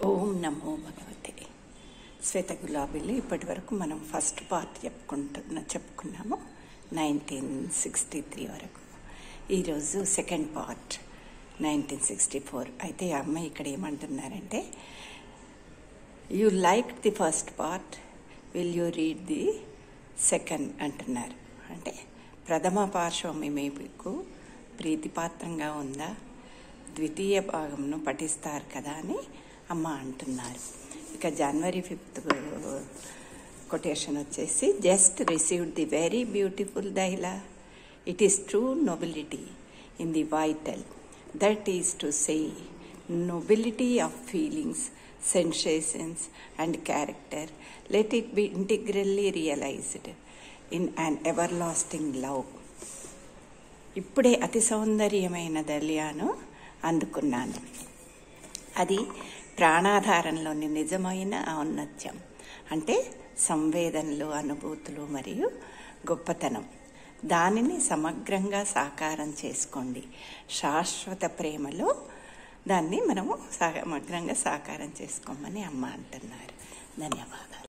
ఓం నమో భగవతే శ్వేత గులాబీలు. ఇప్పటి వరకు మనం ఫస్ట్ పార్ట్ చెప్పుకున్నాము 1963 వరకు. ఈరోజు సెకండ్ పార్ట్ 1964. అయితే ఆ అమ్మాయి ఇక్కడ ఏమంటున్నారంటే, you like the first part, will you read the second అంటున్నారు. అంటే ప్రథమ పార్శ్వం మీకు ప్రీతిపాత్రంగా ఉందా, ద్వితీయ భాగంను పఠిస్తారు కదా అని అమ్మ అంటున్నారు. ఇక జనవరి 5th కొటేషన్ వచ్చేసి, just received the very beautiful డైలా, it is true nobility in the vital, that is to say nobility of feelings, sensations and character, let it be integrally realized in an everlasting love. ఇప్పుడే అతి సౌందర్యమైన దళియాను అందుకున్నాను, అది ప్రాణాధారంలోని నిజమైన ఔన్నత్యం. అంటే సంవేదనలు, అనుభూతులు మరియు గొప్పతనం. దానిని సమగ్రంగా సాకారం చేసుకోండి. శాశ్వత ప్రేమలో దాన్ని మనము సమగ్రంగా సాకారం చేసుకోమని అమ్మ అంటున్నారు. ధన్యవాదాలు.